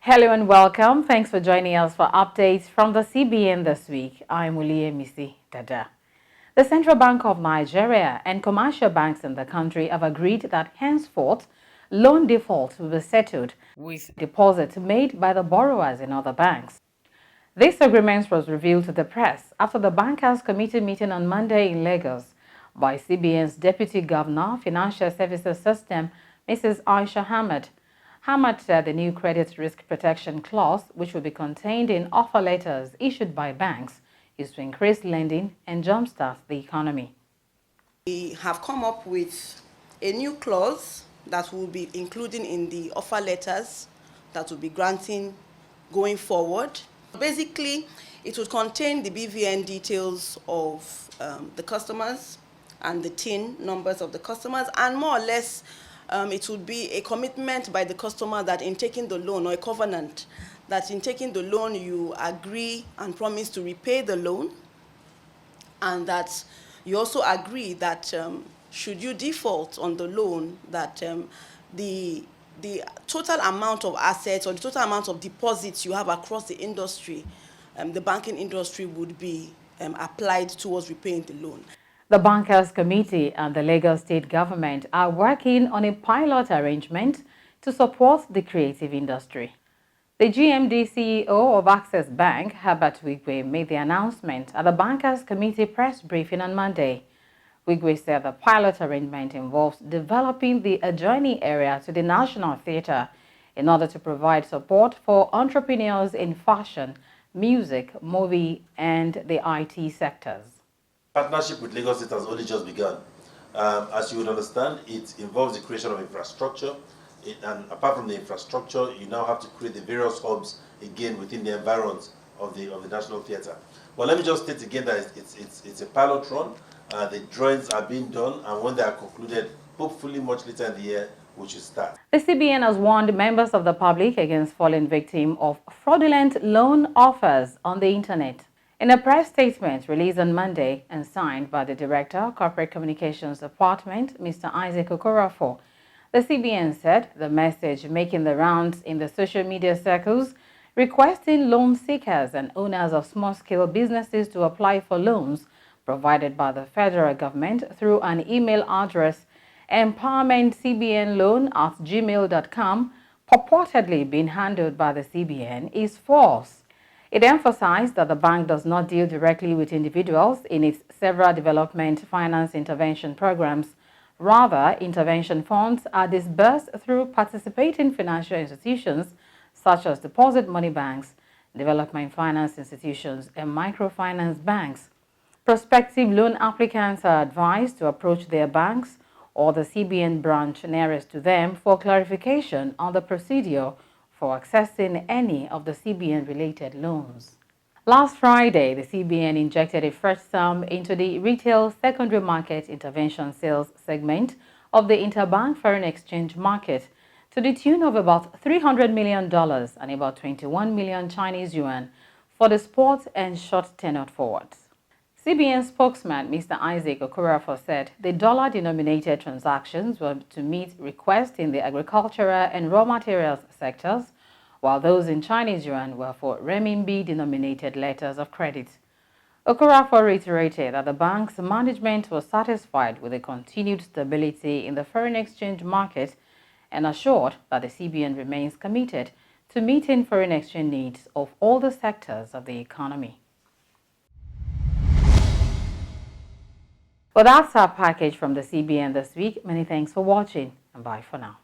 Hello and welcome. Thanks for joining us for updates from the CBN this week. I'm Misi Dada. The Central Bank of Nigeria and commercial banks in the country have agreed that henceforth loan defaults will be settled with deposits made by the borrowers in other banks. This agreement was revealed to the press after the Bankers Committee meeting on Monday in Lagos by CBN's Deputy Governor, Financial Services System, Mrs. Aisha Hamad. Hamad said the new credit risk protection clause, which will be contained in offer letters issued by banks, is to increase lending and jumpstart the economy. We have come up with a new clause that will be including in the offer letters that will be granting going forward. Basically, it would contain the BVN details of the customers and the TIN numbers of the customers, and more or less it would be a commitment by the customer that in taking the loan, or a covenant that in taking the loan you agree and promise to repay the loan, and that you also agree that should you default on the loan, that the total amount of assets or the total amount of deposits you have across the industry, the banking industry, would be applied towards repaying the loan. The Bankers Committee and the Lagos State Government are working on a pilot arrangement to support the creative industry. The GMD CEO of Access Bank, Herbert Wigwe, made the announcement at the Bankers Committee press briefing on Monday. Wigwe said the pilot arrangement involves developing the adjoining area to the National Theatre in order to provide support for entrepreneurs in fashion, music, movie, and the IT sectors. Partnership with Lagos State has only just begun. As you would understand, it involves the creation of infrastructure, and apart from the infrastructure, you now have to create the various hubs again within the environs of the National Theatre. But let me just state again that it's a pilot run. The drawings are being done, and when they are concluded, hopefully much later in the year, we should start. The CBN has warned members of the public against falling victim of fraudulent loan offers on the internet. In a press statement released on Monday and signed by the Director of Corporate Communications Department, Mr. Isaac Okorafor, the CBN said the message making the rounds in the social media circles requesting loan seekers and owners of small-scale businesses to apply for loans provided by the federal government through an email address empowermentcbnloan@gmail.com, purportedly being handled by the CBN, is false. It emphasized that the bank does not deal directly with individuals in its several development finance intervention programs. Rather, intervention funds are disbursed through participating financial institutions such as deposit money banks, development finance institutions, and microfinance banks. Prospective loan applicants are advised to approach their banks or the CBN branch nearest to them for clarification on the procedure for accessing any of the CBN-related loans. Last Friday, the CBN injected a fresh sum into the retail secondary market intervention sales segment of the interbank foreign exchange market to the tune of about $300 million and about 21 million Chinese yuan for the spot and short-tenured forwards. CBN spokesman Mr. Isaac Okorafor said the dollar-denominated transactions were to meet requests in the agricultural and raw materials sectors, while those in Chinese yuan were for renminbi-denominated letters of credit. Okorafor reiterated that the bank's management was satisfied with the continued stability in the foreign exchange market and assured that the CBN remains committed to meeting foreign exchange needs of all the sectors of the economy. Well, that's our package from the CBN this week. Many thanks for watching, and bye for now.